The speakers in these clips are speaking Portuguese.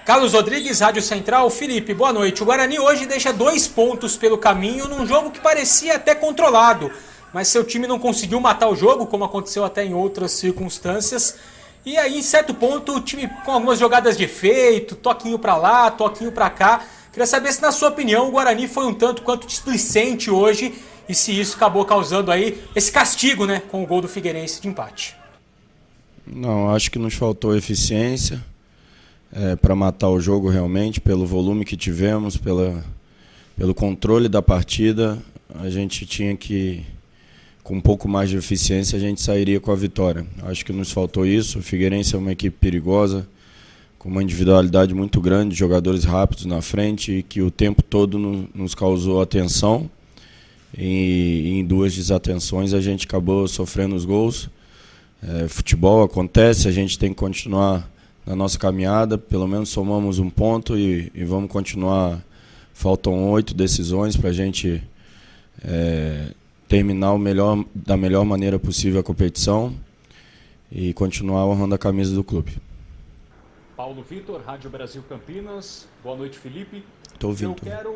Carlos Rodrigues, Rádio Central. Felipe, boa noite. O Guarani hoje deixa 2 pontos pelo caminho num jogo que parecia até controlado, mas seu time não conseguiu matar o jogo, como aconteceu até em outras circunstâncias. E aí, em certo ponto, o time com algumas jogadas de efeito, toquinho pra lá, toquinho pra cá. Queria saber se, na sua opinião, o Guarani foi um tanto quanto displicente hoje e se isso acabou causando aí esse castigo, né, com o gol do Figueirense de empate. Não, acho que nos faltou eficiência para matar o jogo realmente, pelo volume que tivemos, pelo controle da partida. A gente tinha que, com um pouco mais de eficiência, a gente sairia com a vitória. Acho que nos faltou isso. O Figueirense é uma equipe perigosa, com uma individualidade muito grande, jogadores rápidos na frente, e que o tempo todo nos causou atenção. E em 2 desatenções a gente acabou sofrendo os gols. Futebol acontece, a gente tem que continuar na nossa caminhada, pelo menos somamos 1 ponto e vamos continuar. Faltam 8 decisões para a gente terminar da melhor maneira possível a competição e continuar honrando a camisa do clube. Paulo Vitor, Rádio Brasil Campinas. Boa noite, Felipe. Tô ouvindo. Eu quero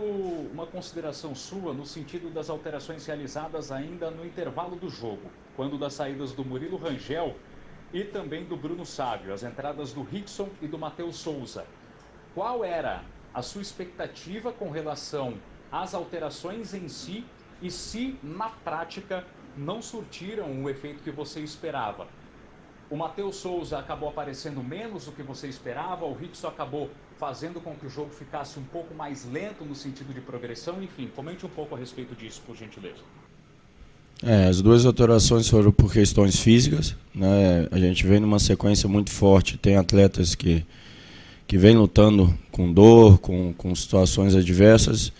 uma consideração sua no sentido das alterações realizadas ainda no intervalo do jogo, quando das saídas do Murilo Rangel e também do Bruno Sávio, as entradas do Rickson e do Matheus Souza. Qual era a sua expectativa com relação às alterações em si e se, na prática, não surtiram o efeito que você esperava? O Matheus Souza acabou aparecendo menos do que você esperava, o Rickson acabou fazendo com que o jogo ficasse um pouco mais lento no sentido de progressão. Enfim, comente um pouco a respeito disso, por gentileza. As 2 alterações foram por questões físicas, né? A gente vem numa sequência muito forte, tem atletas que vêm lutando com dor, com situações adversas,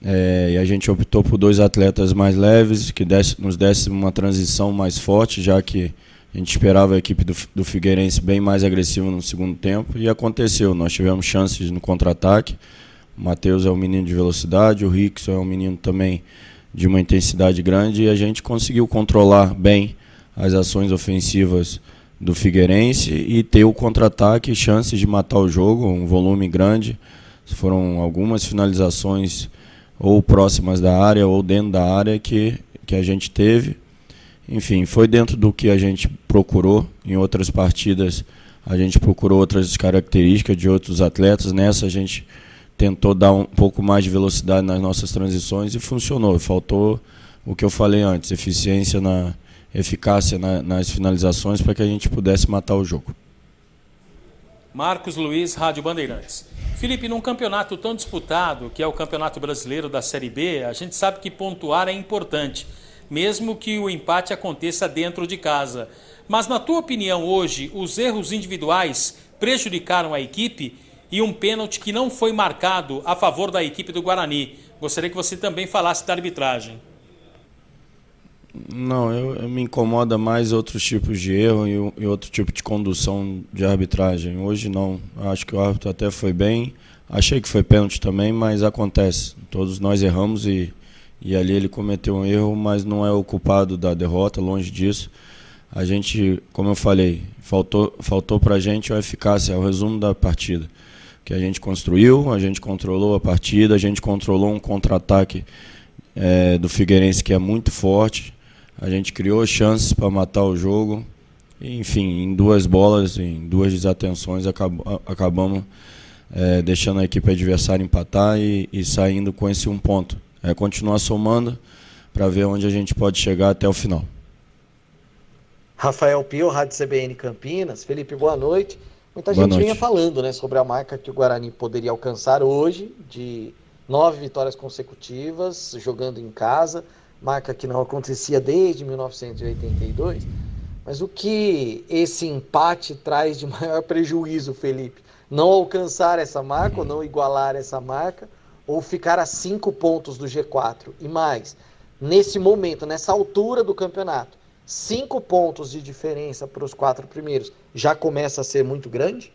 e a gente optou por 2 atletas mais leves, que nos desse uma transição mais forte, já que a gente esperava a equipe do Figueirense bem mais agressiva no segundo tempo, e aconteceu. Nós tivemos chances no contra-ataque. O Matheus é um menino de velocidade, o Rickson é um menino também de uma intensidade grande, e a gente conseguiu controlar bem as ações ofensivas do Figueirense e ter o contra-ataque, chances de matar o jogo, um volume grande. Foram algumas finalizações ou próximas da área ou dentro da área que a gente teve. Enfim, foi dentro do que a gente procurou. Em outras partidas a gente procurou outras características de outros atletas. Nessa a gente tentou dar um pouco mais de velocidade nas nossas transições e funcionou. Faltou o que eu falei antes, eficácia nas finalizações para que a gente pudesse matar o jogo. Marcos Luiz, Rádio Bandeirantes. Felipe, num campeonato tão disputado, que é o Campeonato Brasileiro da Série B, a gente sabe que pontuar é importante, mesmo que o empate aconteça dentro de casa. Mas, na tua opinião, hoje, os erros individuais prejudicaram a equipe e um pênalti que não foi marcado a favor da equipe do Guarani? Gostaria que você também falasse da arbitragem. Não, eu me incomoda mais outros tipos de erro e outro tipo de condução de arbitragem. Hoje não, acho que o árbitro até foi bem, achei que foi pênalti também, mas acontece. Todos nós erramos e ali ele cometeu um erro, mas não é o culpado da derrota, longe disso. A gente, como eu falei, faltou pra gente a eficácia, é o resumo da partida. Que a gente construiu, a gente controlou a partida, a gente controlou um contra-ataque do Figueirense que é muito forte. A gente criou chances para matar o jogo. E, enfim, em 2 bolas, em 2 desatenções, acabamos deixando a equipe adversária empatar e saindo com esse 1 ponto. Continuar somando para ver onde a gente pode chegar até o final. Rafael Pio, Rádio CBN Campinas. Felipe, boa noite. Muita Boa gente noite. vinha falando, né, sobre a marca que o Guarani poderia alcançar hoje, de 9 vitórias consecutivas, jogando em casa, marca que não acontecia desde 1982. Mas o que esse empate traz de maior prejuízo, Felipe? Não alcançar essa marca, ou não igualar essa marca, ou ficar a 5 pontos do G4? E mais, nesse momento, nessa altura do campeonato, 5 pontos de diferença para os 4 primeiros já começa a ser muito grande?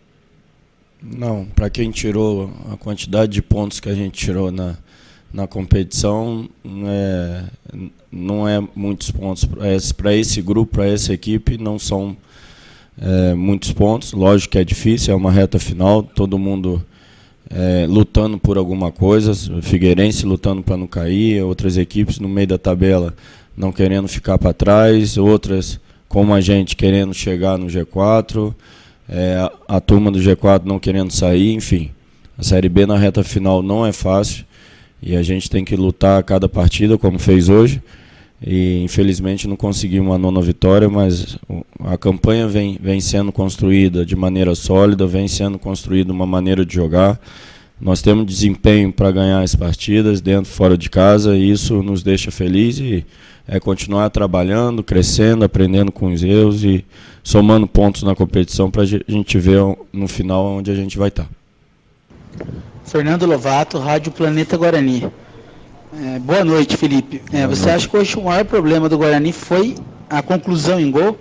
Não, para quem tirou a quantidade de pontos que a gente tirou na competição, não é muitos pontos. Para esse grupo, para essa equipe, não são muitos pontos. Lógico que é difícil, é uma reta final, todo mundo lutando por alguma coisa, o Figueirense lutando para não cair, outras equipes no meio da tabela não querendo ficar para trás, outras como a gente querendo chegar no G4, a turma do G4 não querendo sair, enfim. A Série B na reta final não é fácil e a gente tem que lutar a cada partida, como fez hoje. E infelizmente não conseguimos a 9ª vitória, mas a campanha vem sendo construída de maneira sólida, vem sendo construída uma maneira de jogar. Nós temos desempenho para ganhar as partidas, dentro e fora de casa, e isso nos deixa felizes e continuar trabalhando, crescendo, aprendendo com os erros e somando pontos na competição para a gente ver no final onde a gente vai estar. Fernando Lovato, Rádio Planeta Guarani. Boa noite, Felipe. Você acha que hoje o maior problema do Guarani foi a conclusão em gol?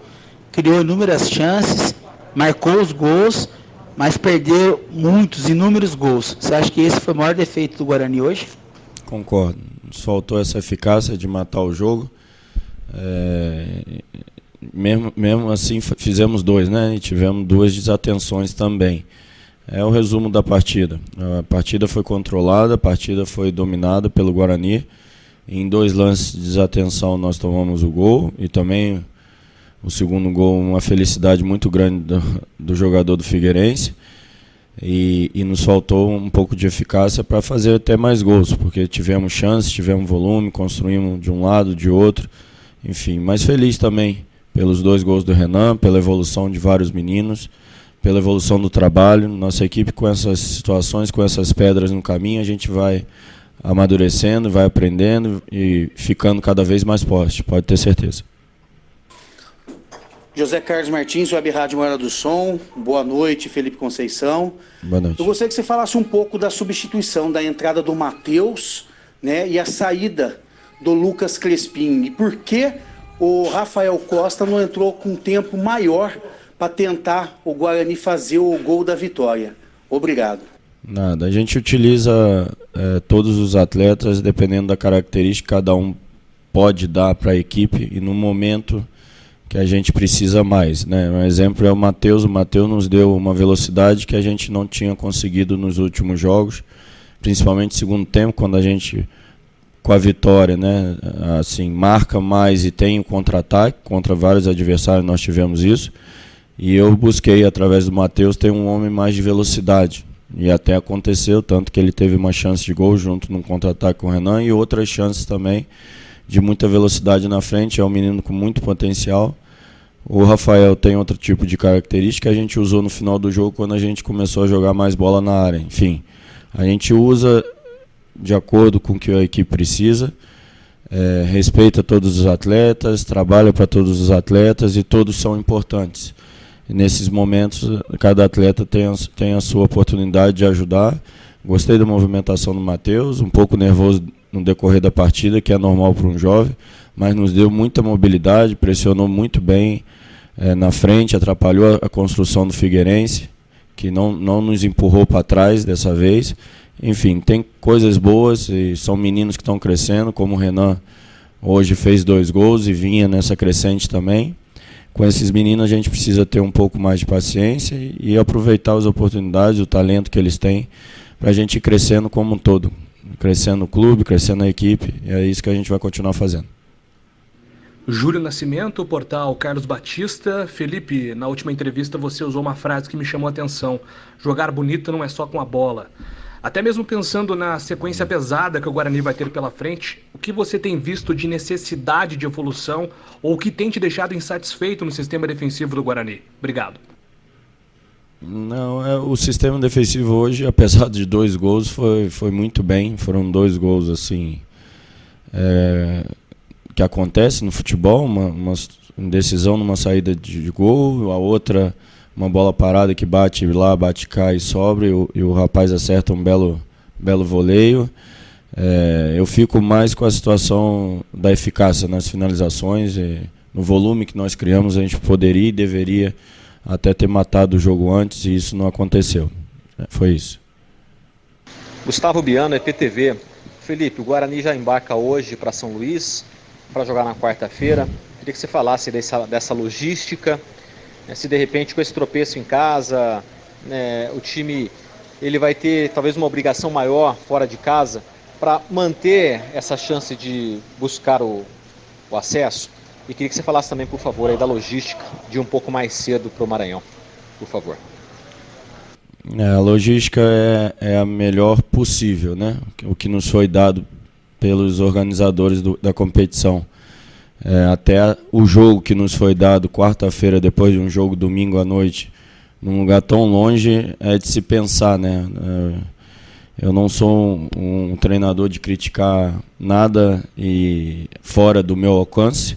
Criou inúmeras chances, marcou os gols, mas perdeu inúmeros gols. Você acha que esse foi o maior defeito do Guarani hoje? Concordo. Nos faltou essa eficácia de matar o jogo. Mesmo assim, fizemos 2, né? E tivemos 2 desatenções também. É o resumo da partida. A partida foi controlada, a partida foi dominada pelo Guarani. Em 2 lances de desatenção nós tomamos o gol e também o segundo gol, uma felicidade muito grande do jogador do Figueirense. E nos faltou um pouco de eficácia para fazer até mais gols, porque tivemos chances, tivemos volume, construímos de um lado, de outro. Enfim, mas feliz também pelos 2 gols do Renan, pela evolução de vários meninos, pela evolução do trabalho. Nossa equipe, com essas situações, com essas pedras no caminho, a gente vai amadurecendo, vai aprendendo e ficando cada vez mais forte, pode ter certeza. José Carlos Martins, Web Rádio Moeda do Som. Boa noite, Felipe Conceição. Boa noite. Eu gostaria que você falasse um pouco da substituição, da entrada do Matheus, né, e a saída do Lucas Crespim. E por que o Rafael Costa não entrou com um tempo maior para tentar o Guarani fazer o gol da vitória? Obrigado. Nada, a gente utiliza todos os atletas, dependendo da característica que cada um pode dar para a equipe e no momento que a gente precisa mais, né? Um exemplo é o Matheus nos deu uma velocidade que a gente não tinha conseguido nos últimos jogos, principalmente no segundo tempo, quando a gente, com a vitória, né, assim, marca mais e tem o contra-ataque, contra vários adversários nós tivemos isso. E eu busquei, através do Matheus, ter um homem mais de velocidade. E até aconteceu, tanto que ele teve uma chance de gol junto num contra-ataque com o Renan e outras chances também de muita velocidade na frente. É um menino com muito potencial. O Rafael tem outro tipo de característica que a gente usou no final do jogo quando a gente começou a jogar mais bola na área. Enfim, a gente usa de acordo com o que a equipe precisa, respeita todos os atletas, trabalha para todos os atletas e todos são importantes. Nesses momentos, cada atleta tem a sua oportunidade de ajudar. Gostei da movimentação do Matheus, um pouco nervoso no decorrer da partida, que é normal para um jovem, mas nos deu muita mobilidade, pressionou muito bem na frente, atrapalhou a construção do Figueirense, que não nos empurrou para trás dessa vez. Enfim, tem coisas boas e são meninos que estão crescendo, como o Renan hoje fez 2 gols e vinha nessa crescente também. Com esses meninos a gente precisa ter um pouco mais de paciência e aproveitar as oportunidades, o talento que eles têm, para a gente ir crescendo como um todo. Crescendo o clube, crescendo a equipe, e é isso que a gente vai continuar fazendo. Júlio Nascimento, portal Carlos Batista. Felipe, na última entrevista você usou uma frase que me chamou a atenção. Jogar bonito não é só com a bola. Até mesmo pensando na sequência pesada que o Guarani vai ter pela frente, o que você tem visto de necessidade de evolução ou o que tem te deixado insatisfeito no sistema defensivo do Guarani? Obrigado. Não, o sistema defensivo hoje, apesar de 2 gols, foi muito bem. Foram 2 gols assim que acontece no futebol, uma indecisão numa saída de gol, a outra uma bola parada que bate lá, bate cá e sobra, e o rapaz acerta um belo voleio. Eu fico mais com a situação da eficácia nas finalizações, no volume que nós criamos, a gente poderia e deveria até ter matado o jogo antes, e isso não aconteceu. Foi isso. Gustavo Biano, EPTV. Felipe, o Guarani já embarca hoje para São Luís, para jogar na quarta-feira. Queria que você falasse dessa logística Se de repente com esse tropeço em casa, o time ele vai ter talvez uma obrigação maior fora de casa para manter essa chance de buscar o acesso. E queria que você falasse também, por favor, aí da logística de um pouco mais cedo para o Maranhão, por favor. A logística é a melhor possível, né? O que nos foi dado pelos organizadores da competição. Até o jogo que nos foi dado quarta-feira, depois de um jogo domingo à noite, num lugar tão longe, é de se pensar, né? Eu não sou um treinador de criticar nada e fora do meu alcance,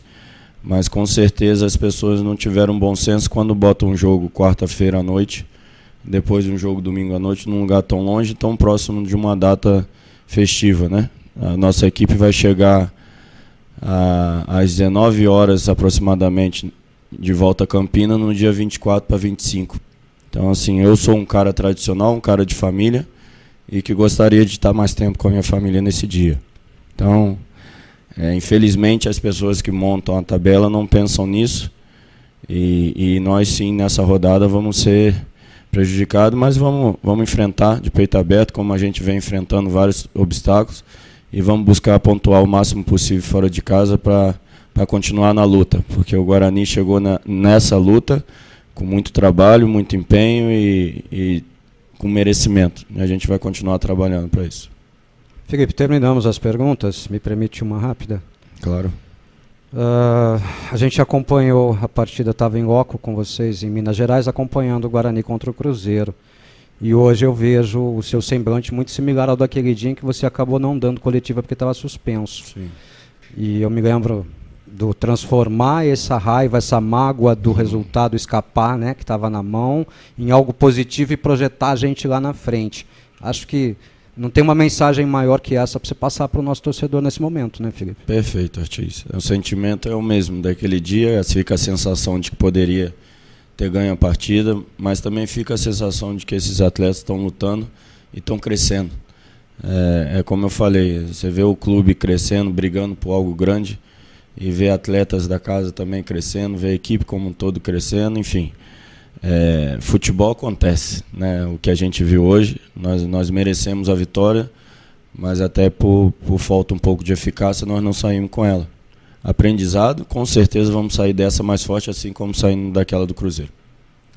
mas com certeza as pessoas não tiveram bom senso quando botam um jogo quarta-feira à noite, depois de um jogo domingo à noite, num lugar tão longe, tão próximo de uma data festiva, né? A nossa equipe vai chegar às 19 horas aproximadamente de volta a Campina no dia 24 para 25. Então, assim, eu sou um cara tradicional, um cara de família e que gostaria de estar mais tempo com a minha família nesse dia. Então, infelizmente, as pessoas que montam a tabela não pensam nisso e nós sim, nessa rodada, vamos ser prejudicados, mas vamos enfrentar de peito aberto, como a gente vem enfrentando vários obstáculos, e vamos buscar pontuar o máximo possível fora de casa para continuar na luta, porque o Guarani chegou nessa luta com muito trabalho, muito empenho e com merecimento. A gente vai continuar trabalhando para isso. Felipe, terminamos as perguntas. Me permite uma rápida? Claro. A gente acompanhou a partida, estava em loco com vocês em Minas Gerais, acompanhando o Guarani contra o Cruzeiro. E hoje eu vejo o seu semblante muito similar ao daquele dia em que você acabou não dando coletiva porque estava suspenso. Sim. E eu me lembro do transformar essa raiva, essa mágoa do resultado escapar, né, que estava na mão, em algo positivo e projetar a gente lá na frente. Acho que não tem uma mensagem maior que essa para você passar para o nosso torcedor nesse momento, né, Felipe? Perfeito, Ortiz. O sentimento é o mesmo daquele dia, fica a sensação de que poderia ter ganho a partida, mas também fica a sensação de que esses atletas estão lutando e estão crescendo. Como eu falei, você vê o clube crescendo, brigando por algo grande, e vê atletas da casa também crescendo, vê a equipe como um todo crescendo, enfim. Futebol acontece, né? O que a gente viu hoje, nós merecemos a vitória, mas até por falta um pouco de eficácia nós não saímos com ela. Aprendizado, com certeza vamos sair dessa mais forte, assim como saímos daquela do Cruzeiro.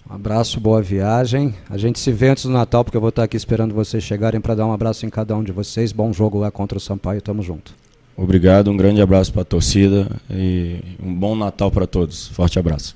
Um abraço, boa viagem. A gente se vê antes do Natal, porque eu vou estar aqui esperando vocês chegarem para dar um abraço em cada um de vocês. Bom jogo lá contra o Sampaio, tamo junto. Obrigado, um grande abraço para a torcida e um bom Natal para todos. Forte abraço.